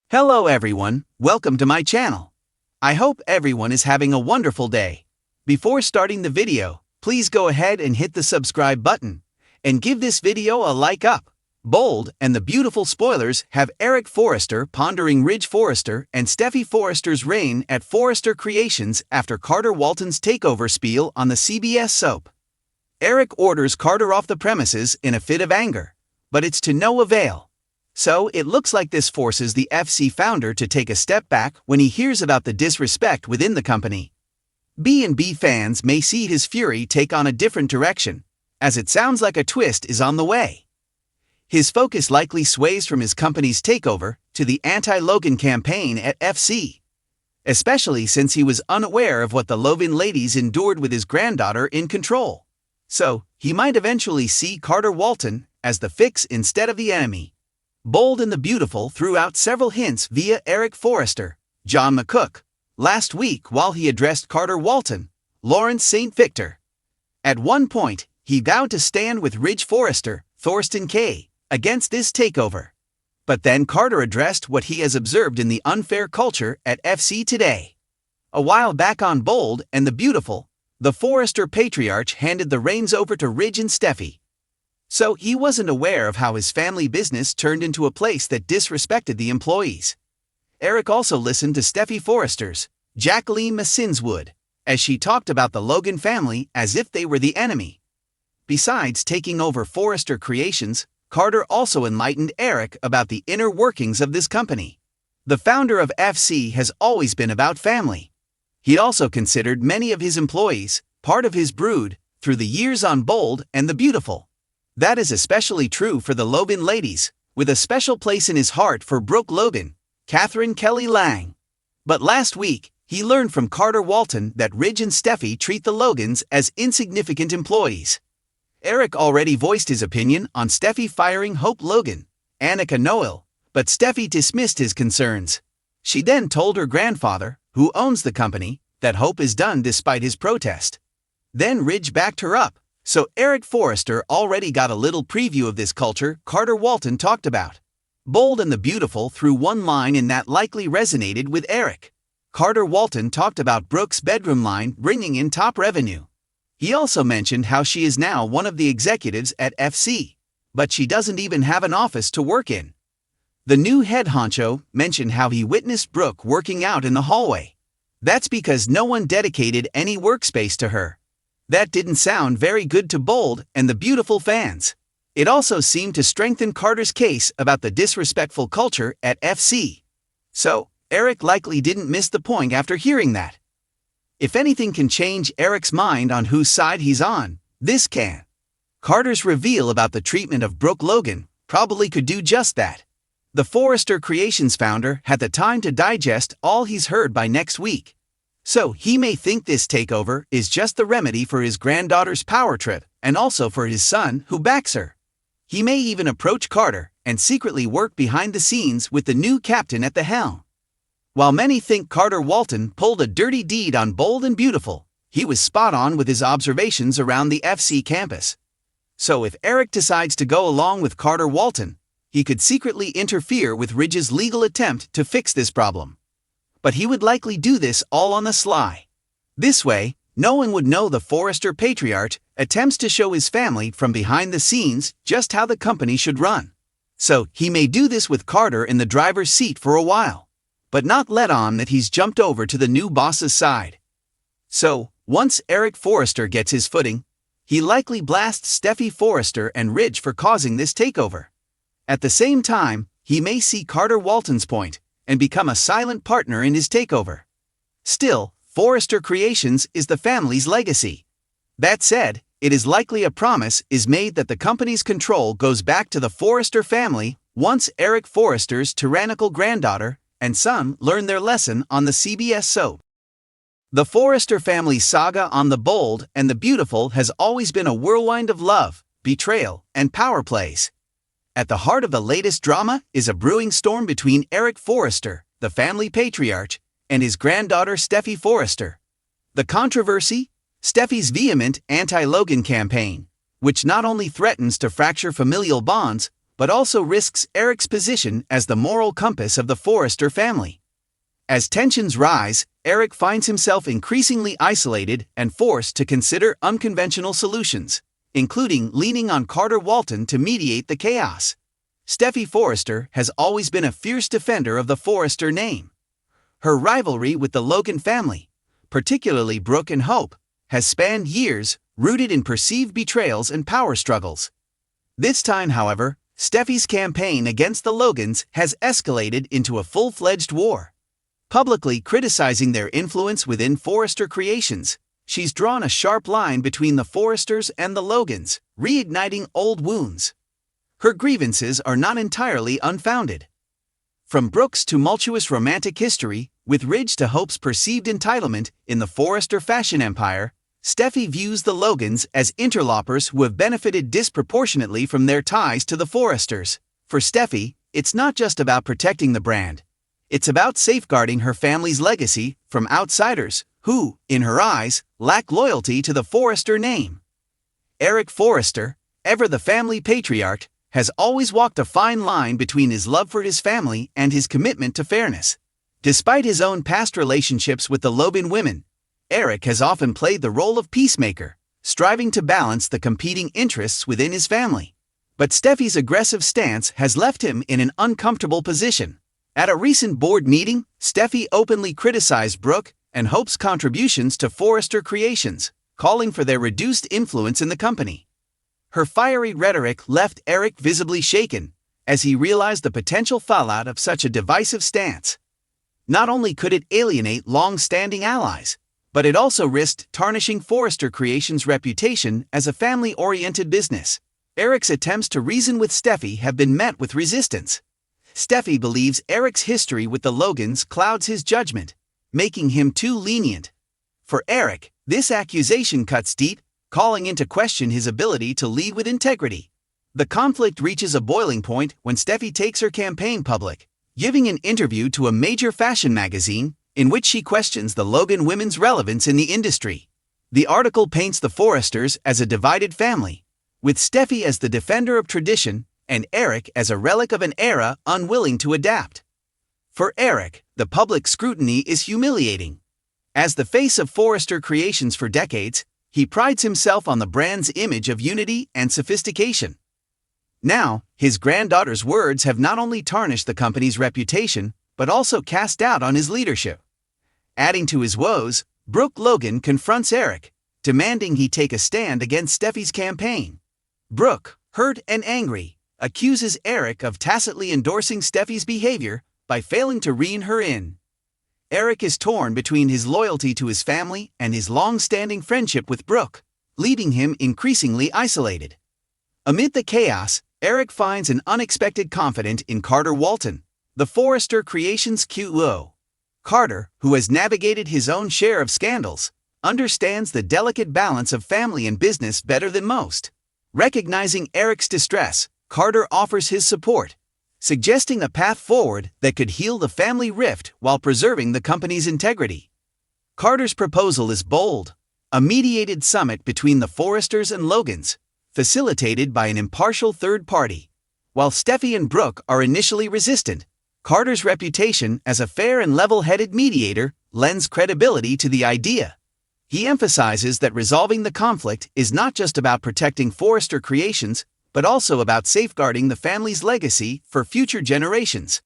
Hello everyone, welcome to my channel. I hope everyone is having a wonderful day. Before starting the video, please go ahead and hit the subscribe button and give this video a like up. Bold and the Beautiful spoilers have Eric Forrester pondering Ridge Forrester and Steffy Forrester's reign at Forrester Creations after Carter Walton's takeover spiel on the CBS soap. Eric orders Carter off the premises in a fit of anger, but it's to no avail. So it looks like this forces the FC founder to take a step back when he hears about the disrespect within the company. B&B fans may see his fury take on a different direction, as it sounds like a twist is on the way. His focus likely sways from his company's takeover to the anti-Logan campaign at FC, especially since he was unaware of what the Logan ladies endured with his granddaughter in control. So, he might eventually see Carter Walton as the fix instead of the enemy. Bold and the Beautiful threw out several hints via Eric Forrester, John McCook, last week while he addressed Carter Walton, Lawrence St. Victor. At one point, he vowed to stand with Ridge Forrester, Thorsten Kaye, against this takeover. But then Carter addressed what he has observed in the unfair culture at FC today. A while back on Bold and the Beautiful, the Forrester patriarch handed the reins over to Ridge and Steffy. So he wasn't aware of how his family business turned into a place that disrespected the employees. Eric also listened to Steffy Forrester's Jacqueline Massinswood, as she talked about the Logan family as if they were the enemy. Besides taking over Forrester Creations, Carter also enlightened Eric about the inner workings of this company. The founder of FC has always been about family. He also considered many of his employees part of his brood through the years on Bold and the Beautiful. That is especially true for the Logan ladies, with a special place in his heart for Brooke Logan, Catherine Kelly Lang. But last week, he learned from Carter Walton that Ridge and Steffy treat the Logans as insignificant employees. Eric already voiced his opinion on Steffy firing Hope Logan, Annika Noel, but Steffy dismissed his concerns. She then told her grandfather, who owns the company, that Hope is done despite his protest. Then Ridge backed her up. So Eric Forrester already got a little preview of this culture Carter Walton talked about. Bold and the Beautiful threw one line in that likely resonated with Eric. Carter Walton talked about Brooke's bedroom line bringing in top revenue. He also mentioned how she is now one of the executives at FC, but she doesn't even have an office to work in. The new head honcho mentioned how he witnessed Brooke working out in the hallway. That's because no one dedicated any workspace to her. That didn't sound very good to Bold and the Beautiful fans. It also seemed to strengthen Carter's case about the disrespectful culture at FC. So, Eric likely didn't miss the point after hearing that. If anything can change Eric's mind on whose side he's on, this can. Carter's reveal about the treatment of Brooke Logan probably could do just that. The Forrester Creations founder had the time to digest all he's heard by next week. So he may think this takeover is just the remedy for his granddaughter's power trip and also for his son who backs her. He may even approach Carter and secretly work behind the scenes with the new captain at the helm. While many think Carter Walton pulled a dirty deed on Bold and Beautiful, he was spot on with his observations around the FC campus. So if Eric decides to go along with Carter Walton, he could secretly interfere with Ridge's legal attempt to fix this problem. But he would likely do this all on the sly. This way, no one would know the Forrester patriarch attempts to show his family from behind the scenes just how the company should run. So he may do this with Carter in the driver's seat for a while, but not let on that he's jumped over to the new boss's side. So, once Eric Forrester gets his footing, he likely blasts Steffy Forrester and Ridge for causing this takeover. At the same time, he may see Carter Walton's point and become a silent partner in his takeover. Still, Forrester Creations is the family's legacy. That said, it is likely a promise is made that the company's control goes back to the Forrester family once Eric Forrester's tyrannical granddaughter and son learn their lesson on the CBS soap. The Forrester family saga on the Bold and the Beautiful has always been a whirlwind of love, betrayal, and power plays. At the heart of the latest drama is a brewing storm between Eric Forrester, the family patriarch, and his granddaughter Steffy Forrester. The controversy? Steffy's vehement anti-Logan campaign, which not only threatens to fracture familial bonds, but also risks Eric's position as the moral compass of the Forrester family. As tensions rise, Eric finds himself increasingly isolated and forced to consider unconventional solutions, including leaning on Carter Walton to mediate the chaos. Steffy Forrester has always been a fierce defender of the Forrester name. Her rivalry with the Logan family, particularly Brooke and Hope, has spanned years, rooted in perceived betrayals and power struggles. This time, however, Steffy's campaign against the Logans has escalated into a full-fledged war. Publicly criticizing their influence within Forrester Creations, she's drawn a sharp line between the Forresters and the Logans, reigniting old wounds. Her grievances are not entirely unfounded. From Brooke's tumultuous romantic history, with Ridge to Hope's perceived entitlement in the Forrester fashion empire, Steffy views the Logans as interlopers who have benefited disproportionately from their ties to the Forresters. For Steffy, it's not just about protecting the brand. It's about safeguarding her family's legacy from outsiders who, in her eyes, lack loyalty to the Forrester name. Eric Forrester, ever the family patriarch, has always walked a fine line between his love for his family and his commitment to fairness. Despite his own past relationships with the Logan women, Eric has often played the role of peacemaker, striving to balance the competing interests within his family. But Steffy's aggressive stance has left him in an uncomfortable position. At a recent board meeting, Steffy openly criticized Brooke and Hope's contributions to Forrester Creations, calling for their reduced influence in the company. Her fiery rhetoric left Eric visibly shaken, as he realized the potential fallout of such a divisive stance. Not only could it alienate long-standing allies, but it also risked tarnishing Forrester Creations' reputation as a family-oriented business. Eric's attempts to reason with Steffy have been met with resistance. Steffy believes Eric's history with the Logans clouds his judgment, making him too lenient. For Eric, this accusation cuts deep, calling into question his ability to lead with integrity. The conflict reaches a boiling point when Steffy takes her campaign public, giving an interview to a major fashion magazine, in which she questions the Logan women's relevance in the industry. The article paints the Forresters as a divided family, with Steffy as the defender of tradition and Eric as a relic of an era unwilling to adapt. For Eric, the public scrutiny is humiliating. As the face of Forrester Creations for decades, he prides himself on the brand's image of unity and sophistication. Now, his granddaughter's words have not only tarnished the company's reputation, but also cast doubt on his leadership. Adding to his woes, Brooke Logan confronts Eric, demanding he take a stand against Steffy's campaign. Brooke, hurt and angry, accuses Eric of tacitly endorsing Steffy's behavior by failing to rein her in. Eric is torn between his loyalty to his family and his long-standing friendship with Brooke, leaving him increasingly isolated. Amid the chaos, Eric finds an unexpected confidant in Carter Walton, the Forrester Creations QO. Carter, who has navigated his own share of scandals, understands the delicate balance of family and business better than most. Recognizing Eric's distress, Carter offers his support, suggesting a path forward that could heal the family rift while preserving the company's integrity. Carter's proposal is bold, a mediated summit between the Forresters and Logans, facilitated by an impartial third party. While Steffy and Brooke are initially resistant, Carter's reputation as a fair and level-headed mediator lends credibility to the idea. He emphasizes that resolving the conflict is not just about protecting Forrester Creations, but also about safeguarding the family's legacy for future generations.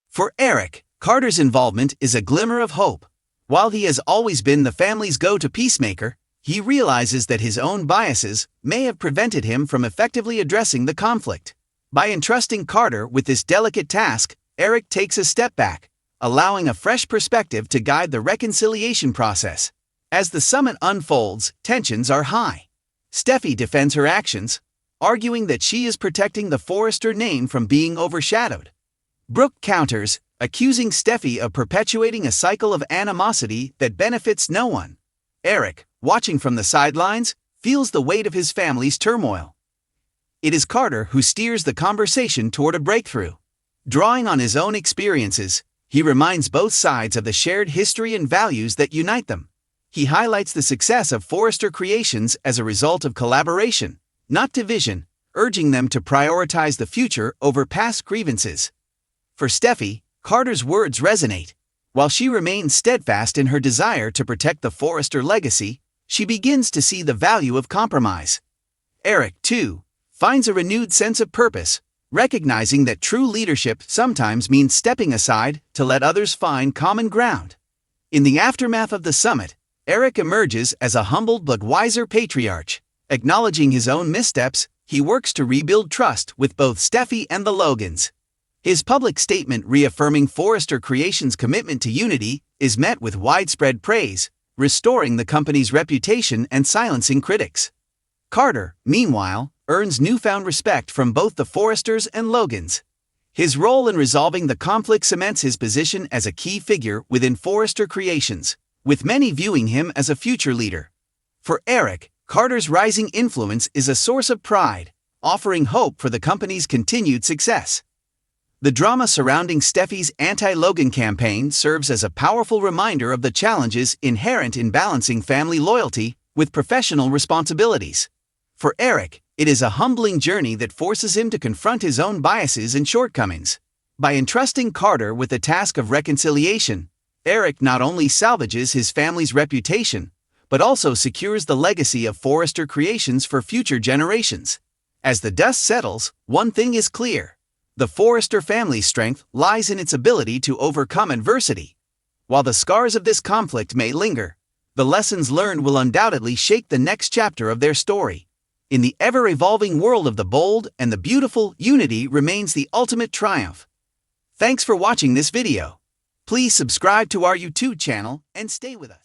For Eric, Carter's involvement is a glimmer of hope. While he has always been the family's go-to peacemaker, he realizes that his own biases may have prevented him from effectively addressing the conflict. By entrusting Carter with this delicate task, Eric takes a step back, allowing a fresh perspective to guide the reconciliation process. As the summit unfolds, tensions are high. Steffy defends her actions, arguing that she is protecting the Forrester name from being overshadowed. Brooke counters, accusing Steffy of perpetuating a cycle of animosity that benefits no one. Eric, watching from the sidelines, feels the weight of his family's turmoil. It is Carter who steers the conversation toward a breakthrough. Drawing on his own experiences, he reminds both sides of the shared history and values that unite them. He highlights the success of Forrester Creations as a result of collaboration, not division, urging them to prioritize the future over past grievances. For Steffy, Carter's words resonate. While she remains steadfast in her desire to protect the Forrester legacy, she begins to see the value of compromise. Eric, too, finds a renewed sense of purpose, recognizing that true leadership sometimes means stepping aside to let others find common ground. In the aftermath of the summit, Eric emerges as a humbled but wiser patriarch. Acknowledging his own missteps, he works to rebuild trust with both Steffy and the Logans. His public statement reaffirming Forrester Creations' commitment to unity is met with widespread praise, restoring the company's reputation and silencing critics. Carter, meanwhile, earns newfound respect from both the Forresters and Logans. His role in resolving the conflict cements his position as a key figure within Forrester Creations, with many viewing him as a future leader. For Eric, Carter's rising influence is a source of pride, offering hope for the company's continued success. The drama surrounding Steffy's anti-Logan campaign serves as a powerful reminder of the challenges inherent in balancing family loyalty with professional responsibilities. For Eric, it is a humbling journey that forces him to confront his own biases and shortcomings. By entrusting Carter with the task of reconciliation, Eric not only salvages his family's reputation, but also secures the legacy of Forrester Creations for future generations. As the dust settles, one thing is clear. The Forrester family's strength lies in its ability to overcome adversity. While the scars of this conflict may linger, the lessons learned will undoubtedly shape the next chapter of their story. In the ever-evolving world of the bold and the beautiful, unity remains the ultimate triumph. Thanks for watching this video. Please subscribe to our YouTube channel and stay with us.